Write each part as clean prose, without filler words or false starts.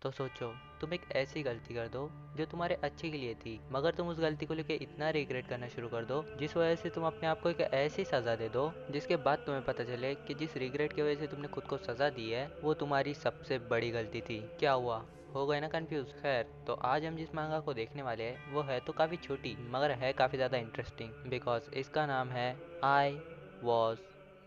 तो सोचो, तुम एक ऐसी गलती कर दो जो तुम्हारे अच्छे के लिए थी, मगर तुम उस गलती को लेकर इतना रिग्रेट करना शुरू कर दो जिस वजह से तुम अपने आप को एक ऐसी सज़ा दे दो जिसके बाद तुम्हें पता चले कि जिस रिग्रेट की वजह से तुमने खुद को सज़ा दी है वो तुम्हारी सबसे बड़ी गलती थी। क्या हुआ? हो गए ना कंफ्यूज? खैर, तो आज हम जिस मांगा को देखने वाले हैं वो है तो काफ़ी छोटी मगर है काफ़ी ज़्यादा इंटरेस्टिंग, बिकॉज इसका नाम है I was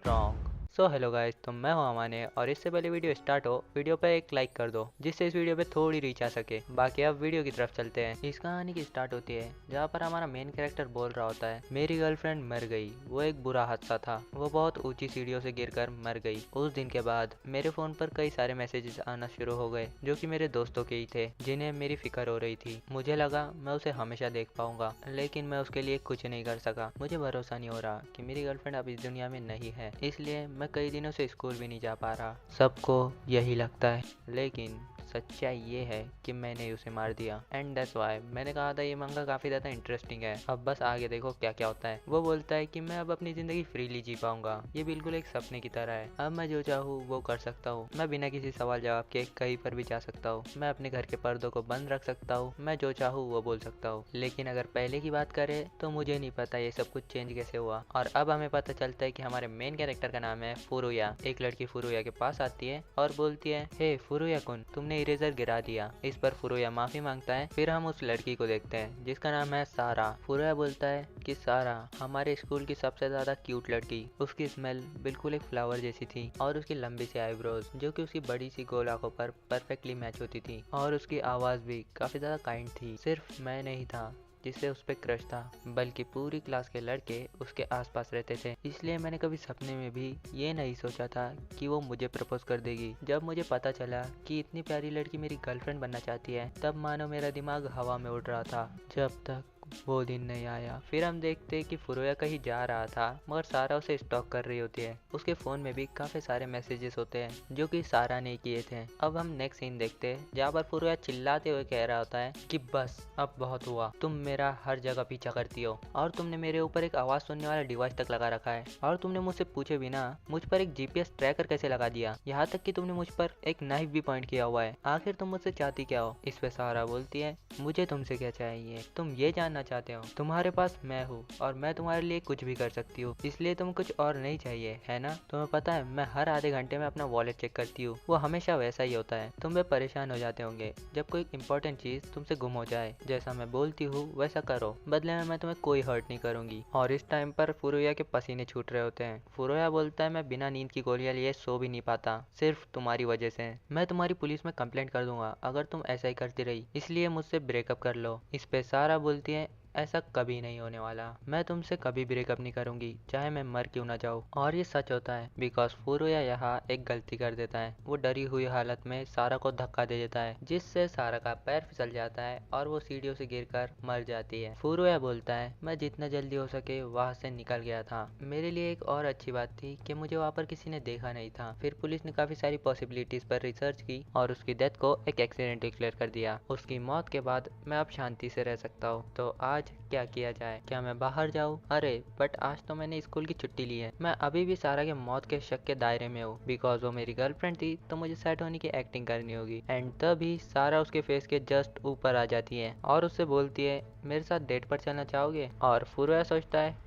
wrong. So hello guys, तो मैं हूं अमाने और इससे पहले वीडियो स्टार्ट हो वीडियो पर एक लाइक कर दो जिससे इस वीडियो पे थोड़ी रीच आ सके। बाकी अब वीडियो की तरफ चलते हैं। इस कहानी की स्टार्ट होती है जहाँ पर हमारा मेन कैरेक्टर बोल रहा होता है, मेरी गर्लफ्रेंड मर गई, वो एक बुरा हादसा था, वो बहुत ऊंची सीढ़ियों से गिरकर मर गई। उस दिन के बाद मेरे फ़ोन पर कई सारे मैसेजेस आना शुरू हो गए जो कि मेरे दोस्तों के ही थे जिन्हें मेरी फिक्र हो रही थी। मुझे लगा मैं उसे हमेशा देख पाऊंगा, लेकिन मैं उसके लिए कुछ नहीं कर सका। मुझे भरोसा नहीं हो रहा कि मेरी गर्लफ्रेंड अब इस दुनिया में नहीं है, इसलिए मैं कई दिनों से स्कूल भी नहीं जा पा रहा। सबको यही लगता है, लेकिन सच्चाई ये है कि मैंने उसे मार दिया। एंड दैट्स व्हाई मैंने कहा था ये मंगा काफ़ी ज़्यादा इंटरेस्टिंग है। अब बस आगे देखो क्या क्या होता है। वो बोलता है कि मैं अब अपनी ज़िंदगी फ्रीली जी पाऊंगा, ये बिल्कुल एक सपने की तरह है। अब मैं जो चाहूँ वो कर सकता हूँ, मैं बिना किसी सवाल जवाब के कहीं पर भी जा सकता हूँ, मैं अपने घर के पर्दों को बंद रख सकता हूँ, मैं जो चाहूँ वो बोल सकता हूँ। लेकिन अगर पहले की बात करें तो मुझे नहीं पता ये सब कुछ चेंज कैसे हुआ। और अब हमें पता चलता है कि हमारे मेन कैरेक्टर का नाम है फुरुया। एक लड़की फुरुया के पास आती है और बोलती है, हे फुरुया कुन, तुमने इरेजर गिरा दिया। इस पर फुरुया माफी मांगता है। फिर हम उस लड़की को देखते हैं जिसका नाम है सारा। फुरुया बोलता है कि सारा हमारे स्कूल की सबसे ज्यादा क्यूट लड़की, उसकी स्मेल बिल्कुल एक फ्लावर जैसी थी और उसकी लंबी सी आईब्रोज जो कि उसकी बड़ी सी गोल आंखों पर परफेक्टली मैच होती थी, और उसकी आवाज भी काफी ज्यादा काइंड थी। सिर्फ मैं नहीं था जिससे उस पर क्रश था, बल्कि पूरी क्लास के लड़के उसके आसपास रहते थे। इसलिए मैंने कभी सपने में भी ये नहीं सोचा था कि वो मुझे प्रपोज कर देगी। जब मुझे पता चला कि इतनी प्यारी लड़की मेरी गर्लफ्रेंड बनना चाहती है, तब मानो मेरा दिमाग हवा में उड़ रहा था, जब तक वो दिन नहीं आया। फिर हम देखते कि फुरुया कहीं जा रहा था मगर सारा उसे स्टॉक कर रही होती है। उसके फ़ोन में भी काफ़ी सारे मैसेजेस होते हैं जो कि सारा ने किए थे। अब हम नेक्स्ट सीन देखते हैं जहाँ पर फुरुया चिल्लाते हुए कह रहा होता है कि बस अब बहुत हुआ, तुम मेरा हर जगह पीछा करती हो और तुमने मेरे ऊपर एक आवाज़ सुनने वाला डिवाइस तक लगा रखा है, और तुमने मुझसे पूछे बिना मुझ पर एक जीपीएस ट्रैकर कैसे लगा दिया, यहाँ तक कि तुमने मुझ पर एक नाइफ भी पॉइंट किया हुआ है। आखिर तुम मुझसे चाहती क्या हो? इस पे सारा बोलती है, मुझे तुमसे क्या चाहिए, तुम ये जानना चाहते हो? तुम्हारे पास मैं हूँ और मैं तुम्हारे लिए कुछ भी कर सकती हूँ, इसलिए तुम कुछ और नहीं चाहिए है ना? तुम्हें पता है मैं हर आधे घंटे में अपना वॉलेट चेक करती हूँ, वो हमेशा वैसा ही होता है। तुम भी परेशान हो जाते होंगे जब कोई इंपॉर्टेंट चीज तुमसे गुम हो जाए। जैसा मैं बोलती हूँ वैसा करो, बदले में मैं तुम्हें कोई हर्ट नहीं करूंगी। और इस टाइम पर फुरुया के पसीने छूट रहे होते हैं। फुरुया बोलता है, मैं बिना नींद की गोलियां लिए सो भी नहीं पाता, सिर्फ तुम्हारी वजह से। मैं तुम्हारी पुलिस में कंप्लेंट कर दूंगा अगर तुम ऐसा ही करती रही, इसलिए मुझसे ब्रेकअप कर लो। इस पे सारा बोलती है, ऐसा कभी नहीं होने वाला, मैं तुमसे कभी ब्रेकअप नहीं करूंगी, चाहे मैं मर क्यों ना जाऊँ। और ये सच होता है बिकॉज फुरुया यहाँ एक गलती कर देता है। वो डरी हुई हालत में सारा को धक्का दे देता है जिससे सारा का पैर फिसल जाता है और वो सीढ़ियों से गिरकर मर जाती है। फुरुया बोलता है, मैं जितना जल्दी हो सके वहाँ से निकल गया था। मेरे लिए एक और अच्छी बात थी कि मुझे वहाँ पर किसी ने देखा नहीं था। फिर पुलिस ने काफी सारी पॉसिबिलिटीज पर रिसर्च की और उसकी डेथ को एक एक्सीडेंट डिक्लेयर कर दिया। उसकी मौत के बाद मैं अब शांति से रह सकता हूँ। तो आज क्या किया जाए? क्या मैं बाहर जाऊँ? अरे बट आज तो मैंने स्कूल की छुट्टी ली है। मैं अभी भी सारा के मौत के शक के दायरे में हूँ बिकॉज वो मेरी गर्लफ्रेंड थी, तो मुझे सेट होने की एक्टिंग करनी होगी। एंड तभी सारा उसके फेस के जस्ट ऊपर आ जाती है और उससे बोलती है, मेरे साथ डेट पर चलना चाहोगे? और फुरुया सोचता है,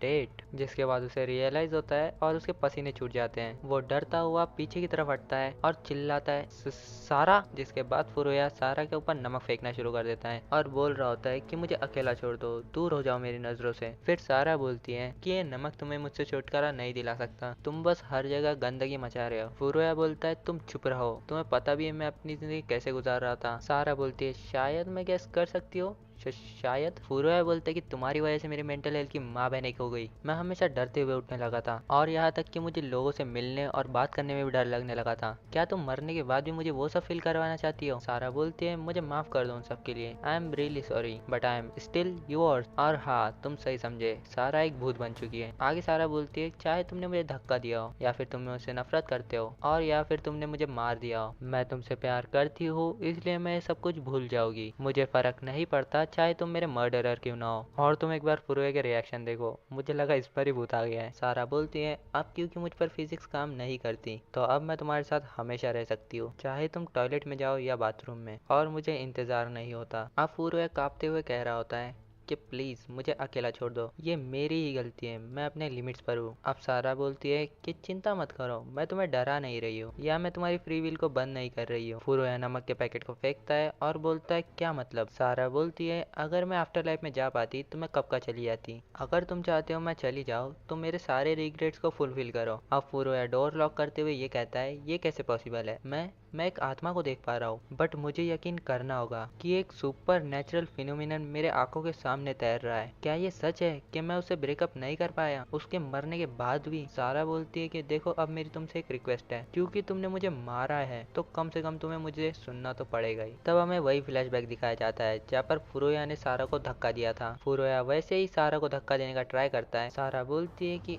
डेट, जिसके बाद उसे रियलाइज होता है और उसके पसीने छूट जाते हैं। वो डरता हुआ पीछे की तरफ हटता है और चिल्लाता है, सारा। जिसके बाद फुरुया सारा के ऊपर नमक फेंकना शुरू कर देता है और बोल रहा होता है कि मुझे अकेला छोड़ दो, दूर हो जाओ मेरी नजरों से। फिर सारा बोलती है कि ये नमक तुम्हें मुझसे छुटकारा नहीं दिला सकता, तुम बस हर जगह गंदगी मचा रहे हो। फुरुया बोलता है, तुम चुप रहो, तुम्हें पता भी है मैं अपनी जिंदगी कैसे गुजार रहा था। सारा बोलती है, शायद मैं गेस कर सकती हूँ, शायद। फुरुया बोलता है कि तुम्हारी वजह से मेरी मेंटल हेल्थ की माँ बहन एक हो गई, मैं हमेशा डरते हुए उठने लगा था और यहाँ तक कि मुझे लोगों से मिलने और बात करने में भी डर लगने लगा था। क्या तुम मरने के बाद भी मुझे वो सब फील करवाना चाहती हो? सारा बोलती है, मुझे माफ कर दो उन सब के लिए, I am really sorry but I am still yours. और हाँ, तुम सही समझे, सारा एक भूत बन चुकी है। आगे सारा बोलती है, चाहे तुमने मुझे धक्का दिया हो या फिर तुम मुझसे नफरत करते हो और या फिर तुमने मुझे मार दिया हो, मैं तुमसे प्यार करती हूँ, इसलिए मैं सब कुछ भूल जाऊंगी। मुझे फर्क नहीं पड़ता चाहे तुम मेरे मर्डरर क्यों ना हो। और तुम एक बार फुरुए के रिएक्शन देखो, मुझे लगा इस पर ही भूत आ गया है। सारा बोलती है अब क्योंकि मुझ पर फिजिक्स काम नहीं करती तो अब मैं तुम्हारे साथ हमेशा रह सकती हूँ, चाहे तुम टॉयलेट में जाओ या बाथरूम में, और मुझे इंतजार नहीं होता। अब फुरुए कांपते हुए कह रहा होता है कि प्लीज़ मुझे अकेला छोड़ दो, ये मेरी ही गलती है, मैं अपने लिमिट्स पर हूँ। अब सारा बोलती है कि चिंता मत करो, मैं तुम्हें डरा नहीं रही हूँ या मैं तुम्हारी फ्री विल को बंद नहीं कर रही हूँ। फुरुया नमक के पैकेट को फेंकता है और बोलता है क्या मतलब। सारा बोलती है अगर मैं आफ्टर लाइफ में जा पाती तो मैं कब का चली जाती, अगर तुम चाहते हो मैं चली जाऊँ तो मेरे सारे रिग्रेट्स को फुलफिल करो। अब फुरुया डोर लॉक करते हुए ये कहता है ये कैसे पॉसिबल है, मैं एक आत्मा को देख पा रहा हूँ, बट मुझे यकीन करना होगा कि एक सुपर नेचुरल फिनोमिनन मेरे आंखों के सामने तैर रहा है। क्या ये सच है कि मैं उसे ब्रेकअप नहीं कर पाया उसके मरने के बाद भी। सारा बोलती है कि देखो अब मेरी तुमसे एक रिक्वेस्ट है, क्योंकि तुमने मुझे मारा है तो कम से कम तुम्हें मुझे सुनना तो पड़ेगा ही। तब हमें वही फ्लैशबैक दिखाया जाता है जहाँ पर फुरुया ने सारा को धक्का दिया था। फुरुया वैसे ही सारा को धक्का देने का ट्राई करता है। सारा बोलती है कि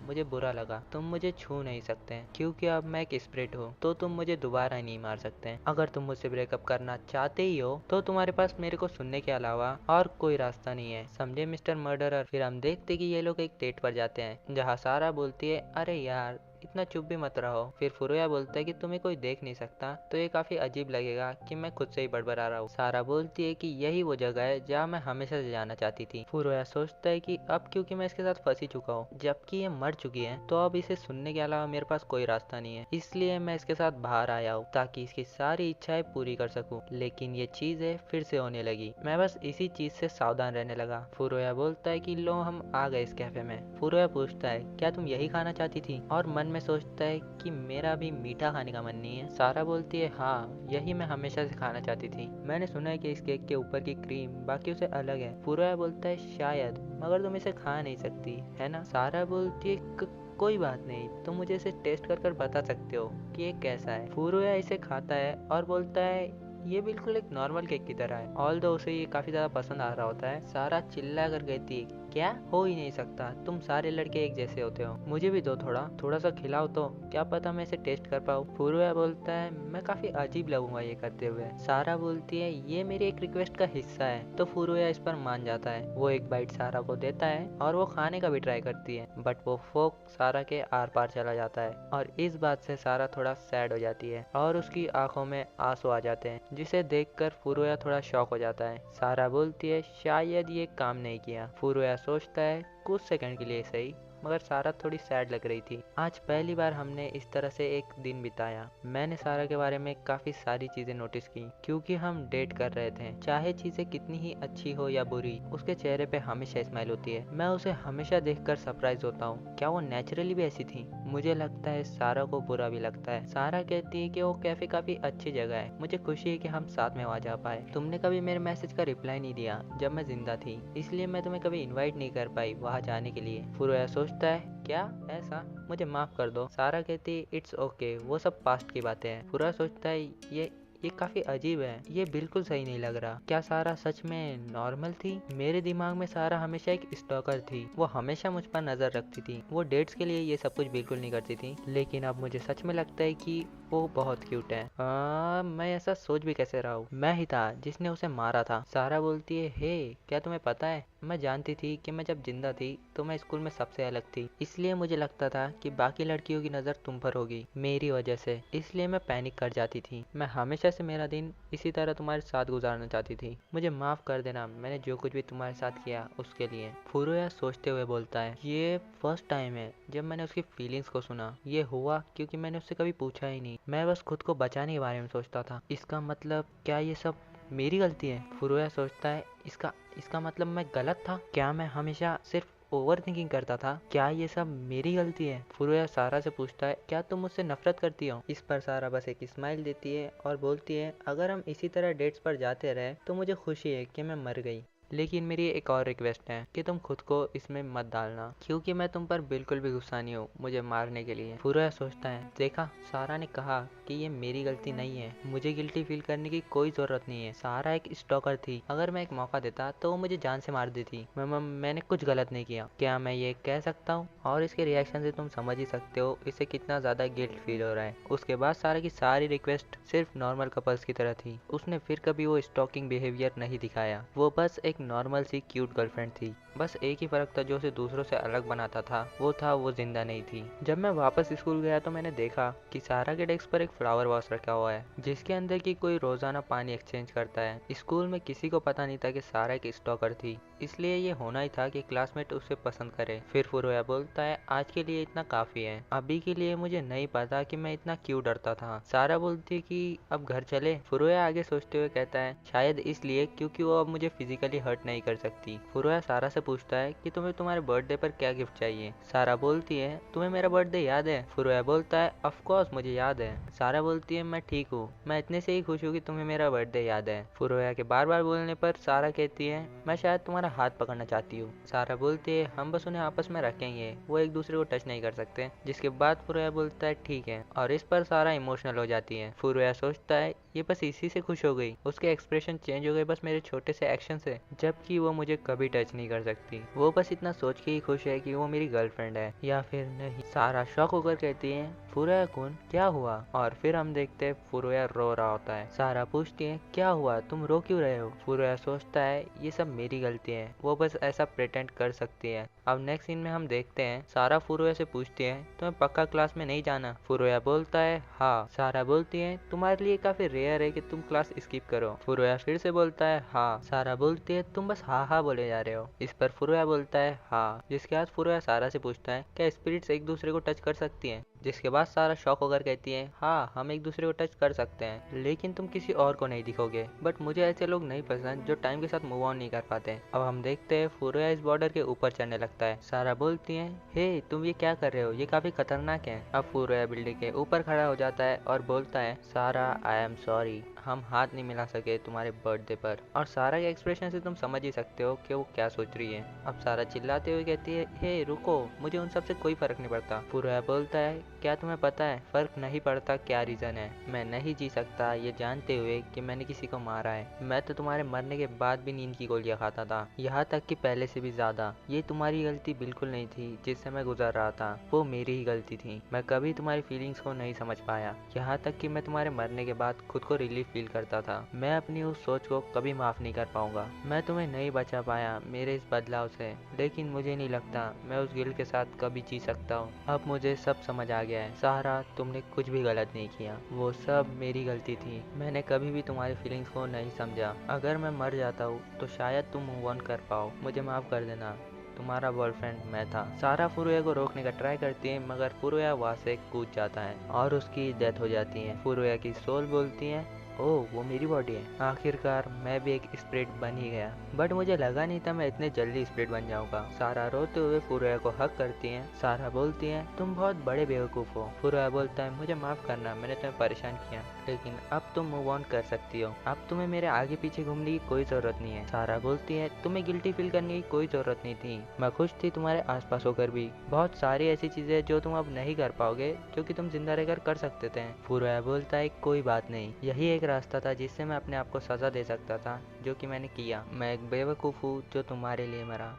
मुझे बुरा लगा, तुम मुझे छू नहीं सकते क्योंकि अब मैं एक स्पिरिट हूँ, तो तुम मुझे दोबारा नहीं मार सकते। अगर तुम मुझसे ब्रेकअप करना चाहते ही हो तो तुम्हारे पास मेरे को सुनने के अलावा और कोई रास्ता नहीं है, समझे मिस्टर मर्डरर। फिर हम देखते कि ये लोग एक डेट पर जाते हैं जहाँ सारा बोलती है अरे यार इतना चुप भी मत रहो। फिर फुरुया बोलता है कि तुम्हें कोई देख नहीं सकता तो ये काफी अजीब लगेगा कि मैं खुद से ही बड़बड़ा रहा हूँ। सारा बोलती है कि यही वो जगह है जहाँ मैं हमेशा से जाना चाहती थी। फुरुया सोचता है कि अब क्योंकि मैं इसके साथ फंसी चुका हूँ, जबकि ये मर चुकी है, तो अब इसे सुनने के अलावा मेरे पास कोई रास्ता नहीं है, इसलिए मैं इसके साथ बाहर आया हूँ ताकि इसकी सारी इच्छाएं पूरी कर सकूं। लेकिन ये चीजें फिर से होने लगी, मैं बस इसी चीज से सावधान रहने लगा। फुरुया बोलता है कि लो हम आ गए इस कैफे में। फुरुया पूछता है क्या तुम यही खाना चाहती थी, और मन में सोचता है कि मेरा भी मीठा खाने का मन नहीं है। सारा बोलती है हाँ यही मैं हमेशा से खाना चाहती थी, मैंने सुना है कि इस केक के ऊपर की क्रीम बाकी से अलग है। फुरुया बोलता है शायद, मगर तुम इसे खा नहीं सकती है ना। सारा बोलती है कोई बात नहीं, तुम मुझे इसे टेस्ट कर बता सकते हो कि ये कैसा है। फुरुया इसे खाता है और बोलता है ये बिल्कुल एक नॉर्मल केक की तरह है, ऑल दो उसे ये काफी ज्यादा पसंद आ रहा होता है। सारा चिल्ला कर कहती है क्या हो ही नहीं सकता, तुम सारे लड़के एक जैसे होते हो, मुझे भी दो, थोड़ा थोड़ा सा खिलाओ तो क्या पता मैं इसे टेस्ट कर पाऊँ। फुरुया बोलता है मैं काफी अजीब लगूंगा ये करते हुए। सारा बोलती है ये मेरी एक रिक्वेस्ट का हिस्सा है, तो फुरुया इस पर मान जाता है। वो एक बाइट सारा को देता है और वो खाने का भी ट्राई करती है, बट वो फोक सारा के आर पार चला जाता है और इस बात से सारा थोड़ा सैड हो जाती है और उसकी आंखों में आंसू आ जाते हैं, जिसे देखकर फुरुया थोड़ा शॉक हो जाता है। सारा बोलती है शायद ये काम नहीं किया। फुरुया सोचता है कुछ सेकंड के लिए सही, मगर सारा थोड़ी सैड लग रही थी। आज पहली बार हमने इस तरह से एक दिन बिताया। मैंने सारा के बारे में काफी सारी चीजें नोटिस की क्योंकि हम डेट कर रहे थे। चाहे चीजें कितनी ही अच्छी हो या बुरी, उसके चेहरे पे हमेशा स्माइल होती है। मैं उसे हमेशा देखकर सरप्राइज होता हूँ। क्या वो नेचुरली भी ऐसी थी? मुझे लगता है सारा को बुरा भी लगता है। सारा कहती है कि वो कैफे काफी अच्छी जगह है, मुझे खुशी है कि हम साथ में वहाँ जा पाए। तुमने कभी मेरे मैसेज का रिप्लाई नहीं दिया जब मैं जिंदा थी, इसलिए मैं तुम्हें कभी इन्वाइट नहीं कर पाई वहाँ जाने के लिए। फुरुया सोचता है क्या ऐसा, मुझे माफ कर दो। सारा कहती है इट्स ओके, वो सब पास्ट की बातें हैं। फुरुया सोचता है ये काफी अजीब है, ये बिल्कुल सही नहीं लग रहा। क्या सारा सच में नॉर्मल थी? मेरे दिमाग में सारा हमेशा एक स्टॉकर थी, वो हमेशा मुझ पर नजर रखती थी, वो डेट्स के लिए ये सब कुछ बिल्कुल नहीं करती थी। लेकिन अब मुझे सच में लगता है कि वो बहुत क्यूट है। मैं ऐसा सोच भी कैसे रहा हूँ, मैं ही था जिसने उसे मारा था। सारा बोलती है हे क्या तुम्हें पता है, मैं जानती थी कि मैं जब जिंदा थी तो मैं स्कूल में सबसे अलग थी, इसलिए मुझे लगता था कि बाकी लड़कियों की नज़र तुम पर होगी मेरी वजह से, इसलिए मैं पैनिक कर जाती थी। मैं हमेशा से मेरा दिन इसी तरह तुम्हारे साथ गुजारना चाहती थी, मुझे माफ़ कर देना मैंने जो कुछ भी तुम्हारे साथ किया उसके लिए। फुरुया सोचते हुए बोलता है ये फर्स्ट टाइम है जब मैंने उसकी फीलिंग्स को सुना। ये हुआ क्योंकि मैंने उससे कभी पूछा ही नहीं, मैं बस खुद को बचाने के बारे में सोचता था। इसका मतलब क्या ये सब मेरी गलती है? फुरुया सोचता है इसका मतलब मैं गलत था? क्या मैं हमेशा सिर्फ ओवर थिंकिंग करता था? क्या ये सब मेरी गलती है? फुरुया सारा से पूछता है क्या तुम मुझसे नफरत करती हो? इस पर सारा बस एक स्माइल देती है और बोलती है अगर हम इसी तरह डेट्स पर जाते रहे तो मुझे खुशी है कि मैं मर गई, लेकिन मेरी एक और रिक्वेस्ट है कि तुम खुद को इसमें मत डालना, क्योंकि मैं तुम पर बिल्कुल भी गुस्सा नहीं हूँ मुझे मारने के लिए। फुरुया सोचता है, देखा, सारा ने कहा कि ये मेरी गलती नहीं है, मुझे गिल्टी फील करने की कोई जरूरत नहीं है। सारा एक स्टॉकर थी, अगर मैं एक मौका देता तो वो मुझे जान से मार देती। मैंने कुछ गलत नहीं किया, क्या मैं ये कह सकता हूँ? और इसके रिएक्शन से तुम समझ ही सकते हो इसे कितना ज्यादा गिल्ट फील हो रहा है। उसके बाद सारा की सारी रिक्वेस्ट सिर्फ नॉर्मल कपल्स की तरह थी। उसने फिर कभी वो स्टॉकिंग बिहेवियर नहीं दिखाया, वो बस एक नॉर्मल सी क्यूट गर्लफ्रेंड थी। बस एक ही फर्क था जो उसे दूसरों से अलग बनाता था, वो था वो जिंदा नहीं थी। जब मैं वापस स्कूल गया तो मैंने देखा कि सारा के डेस्क पर एक फ्लावर वॉश रखा हुआ है, जिसके अंदर की कोई रोजाना पानी एक्सचेंज करता है। स्कूल में किसी को पता नहीं था कि सारा एक स्टॉकर थी, इसलिए ये होना ही था कि क्लासमेट उसे पसंद करे। फिर फुरुया बोलता है, आज के लिए इतना काफी है, अभी के लिए मुझे नहीं पता कि मैं इतना क्यों डरता था। सारा बोलती कि अब घर चले। फुरुया आगे सोचते हुए कहता है, शायद इसलिए क्योंकि वो अब मुझे फिजिकली हर्ट नहीं कर सकती। फुरुया सारा से पूछता है कि तुम्हें तुम्हारे बर्थडे पर क्या गिफ्ट चाहिए। सारा बोलती है, तुम्हें मेरा बर्थडे याद है? फुरुया बोलता है, ऑफ कोर्स मुझे याद है। सारा बोलती है, मैं ठीक हूँ, मैं इतने से ही खुश हूँ कि तुम्हें मेरा बर्थडे याद है। फुरुया के बार बार बोलने पर सारा कहती है, मैं शायद तुम्हारा हाथ पकड़ना चाहती हूँ। सारा बोलती है, हम बस उन्हें आपस में रखेंगे, वो एक दूसरे को टच नहीं कर सकते। जिसके बाद फुरुया बोलता है, ठीक है, और इस पर सारा इमोशनल हो जाती है। फुरुया सोचता है, ये बस इसी से खुश हो गई, उसके एक्सप्रेशन चेंज हो गए बस मेरे छोटे से एक्शन से, जबकि वो मुझे कभी टच नहीं कर सकती। वो बस इतना सोच के ही खुश है कि वो मेरी गर्लफ्रेंड है या फिर नहीं। सारा शॉक होकर कहती है, फुरुया कुन क्या हुआ? और फिर हम देखते हैं फुरुया रो रहा होता है। सारा पूछती है, क्या हुआ, तुम रो क्यों रहे हो? फुरुया सोचता है, ये सब मेरी गलती है, वो बस ऐसा प्रिटेंड कर सकती है। अब नेक्स्ट सीन में हम देखते हैं सारा फुरुया से पूछती है, तुम्हें पक्का क्लास में नहीं जाना? फुरुया बोलता है, हाँ। सारा बोलती है, तुम्हारे लिए काफी रेयर है कि तुम क्लास स्किप करो। फुरुया फिर से बोलता है, हाँ। सारा बोलती है, तुम बस हाँ हाँ बोले जा रहे हो। इस पर फुरुया बोलता है, हाँ। जिसके बाद फुरुया सारा से पूछता है, क्या स्पिरिट्स एक दूसरे को टच कर सकती हैं? जिसके बाद सारा शॉक होकर कहती है, हाँ, हम एक दूसरे को टच कर सकते हैं, लेकिन तुम किसी और को नहीं दिखोगे। बट मुझे ऐसे लोग नहीं पसंद जो टाइम के साथ मूव ऑन नहीं कर पाते। अब हम देखते हैं फुरुया इस बॉर्डर के ऊपर चढ़ने लगता है। सारा बोलती है, हे तुम ये क्या कर रहे हो, ये काफी खतरनाक है। अब फुरुया बिल्डिंग के ऊपर खड़ा हो जाता है और बोलता है, सारा आई एम सॉरी, हम हाथ नहीं मिला सके तुम्हारे बर्थडे पर। और सारा के एक्सप्रेशन से तुम समझ ही सकते हो कि वो क्या सोच रही है। अब सारा चिल्लाते हुए कहती है, हे रुको, मुझे उन सब से कोई फर्क नहीं पड़ता। फुरुया बोलता है, क्या तुम्हें पता है फर्क नहीं पड़ता क्या रीजन है? मैं नहीं जी सकता ये जानते हुए कि मैंने किसी को मारा है। मैं तो तुम्हारे मरने के बाद भी नींद की गोलियां खाता था, यहाँ तक कि पहले से भी ज्यादा। ये तुम्हारी गलती बिल्कुल नहीं थी जिससे मैं गुजर रहा था, वो मेरी ही गलती थी। मैं कभी तुम्हारी फीलिंग्स को नहीं समझ पाया, यहाँ तक कि मैं तुम्हारे मरने के बाद खुद को रिलीफ फील करता था। मैं अपनी उस सोच को कभी माफ नहीं कर पाऊंगा। मैं तुम्हें नहीं बचा पाया मेरे इस बदलाव से, लेकिन मुझे नहीं लगता मैं उस गिल्ट के साथ कभी जी सकता हूँ। अब मुझे सब समझ आ गया है सारा, तुमने कुछ भी गलत नहीं किया, वो सब मेरी गलती थी। मैंने कभी भी तुम्हारी फीलिंग्स को नहीं समझा। अगर मैं मर जाता हूँ तो शायद तुम मूव ऑन कर पाओ। मुझे माफ कर देना, तुम्हारा बॉयफ्रेंड मैं था। सारा फुरुया को रोकने का ट्राई करती है, मगर फुरुया वहाँ से कूद जाता है और उसकी डेथ हो जाती है। फुरुया की सोल बोलती है, ओह वो मेरी बॉडी है, आखिरकार मैं भी एक स्पिरिट बन ही गया। बट मुझे लगा नहीं था मैं इतने जल्दी स्पिरिट बन जाऊंगा। सारा रोते हुए फुरुया को हक करती है। सारा बोलती है, तुम बहुत बड़े बेवकूफ हो। फुरुया बोलता है, मुझे माफ करना, मैंने तुम्हें परेशान किया, लेकिन अब तुम मूव ऑन कर सकती हो। अब तुम्हें मेरे आगे पीछे घूमने की कोई जरूरत नहीं है। सारा बोलती है, तुम्हें गिल्टी फील करने की कोई जरूरत नहीं थी, मैं खुश थी तुम्हारे आसपास होकर भी। बहुत सारी ऐसी चीजें जो तुम अब नहीं कर पाओगे जो कि तुम जिंदा रहकर कर सकते थे। फुरुया बोलता है, कोई बात नहीं, यही एक रास्ता था जिससे मैं अपने आप को सजा दे सकता था, जो कि मैंने किया। मैं एक बेवकूफ हूँ जो तुम्हारे लिए मरा।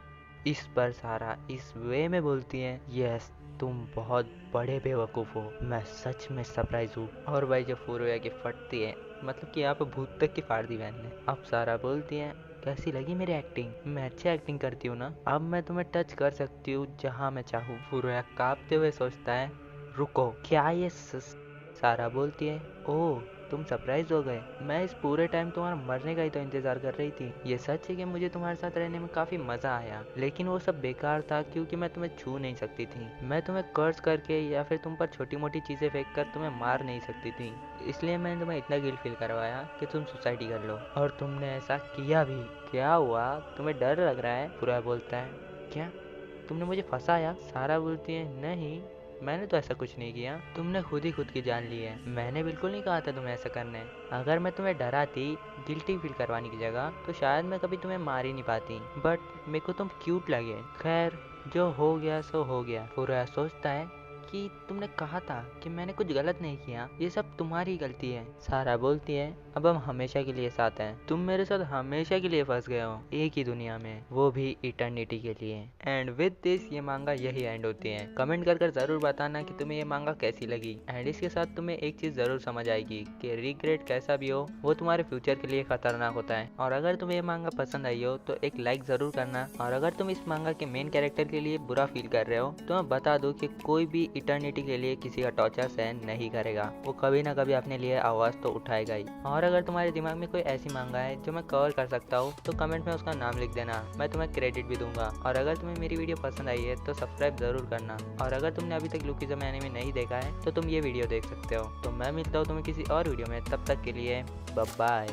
इस पर सारा इस वे में बोलती है, यस तुम बहुत बड़े बेवकूफ हो, मैं सच में सरप्राइज हूँ। और भाई जब फुरुया की फटती है, मतलब कि यहाँ पे भूत तक की फाड़ दी बहन ने। अब सारा बोलती है, कैसी लगी मेरी एक्टिंग? मैं अच्छी एक्टिंग करती हूँ ना? अब मैं तुम्हें टच कर सकती हूँ जहाँ मैं चाहूँ। फुरुया कांपते हुए सोचता है, रुको, क्या ये सारा बोलती है, ओह तुम सरप्राइज हो गए, मैं इस पूरे टाइम तुम्हारा मरने का ही तो इंतजार कर रही थी। ये सच है कि मुझे तुम्हारे साथ रहने में काफी मजा आया, लेकिन वो सब बेकार था क्योंकि मैं तुम्हें छू नहीं सकती थी। मैं तुम्हें कर्ज करके या फिर तुम पर छोटी मोटी चीजें फेंक कर तुम्हें मार नहीं सकती थी, इसलिए मैंने तुम्हें इतना गिल्ट फील करवाया कि तुम सुसाइड कर लो, और तुमने ऐसा किया भी। क्या हुआ, तुम्हें डर लग रहा है? पूरा बोलता है, क्या तुमने मुझे फंसाया? सारा बोलती है, नहीं, मैंने तो ऐसा कुछ नहीं किया, तुमने खुद ही खुद की जान ली है। मैंने बिल्कुल नहीं कहा था तुम्हें ऐसा करने। अगर मैं तुम्हें डराती, गिल्टी फील करवाने की जगह, तो शायद मैं कभी तुम्हें मार ही नहीं पाती। बट मेरे को तुम क्यूट लगे। खैर, जो हो गया सो हो गया। पूरा सोचता है कि तुमने कहा था कि मैंने कुछ गलत नहीं किया, ये सब तुम्हारी गलती है। सारा बोलती है, अब हम हमेशा के लिए साथ हैं। तुम मेरे साथ हमेशा के लिए फंस गए हो, एक ही दुनिया में, वो भी इटर्निटी के लिए। एंड विद दिस ये मांगा यही एंड होती है। कमेंट कर जरूर बताना कि तुम्हें ये मांगा कैसी लगी। एंड इसके साथ तुम्हें एक चीज जरूर समझ आएगी कि रिग्रेट कैसा भी हो, वो तुम्हारे फ्यूचर के लिए खतरनाक होता है। और अगर तुम्हें ये मांगा पसंद आई हो तो एक लाइक जरूर करना। और अगर तुम इस मांगा के मेन कैरेक्टर के लिए बुरा फील कर रहे हो, तो मैं बता दूं कि कोई भी इटर्निटी के लिए किसी का टॉर्चर सहन नहीं करेगा। वो कभी ना कभी अपने लिए आवाज तो उठाएगा ही। और अगर तुम्हारे दिमाग में कोई ऐसी मांगा है जो मैं कवर कर सकता हूँ, तो कमेंट में उसका नाम लिख देना, मैं तुम्हें क्रेडिट भी दूंगा। और अगर तुम्हें मेरी वीडियो पसंद आई है तो सब्सक्राइब जरूर करना। और अगर तुमने अभी तक लुकिज़म एनिमे नहीं देखा है तो तुम ये वीडियो देख सकते हो। तो मैं मिलता हूँ तुम्हें किसी और वीडियो में, तब तक के लिए बाय बाय।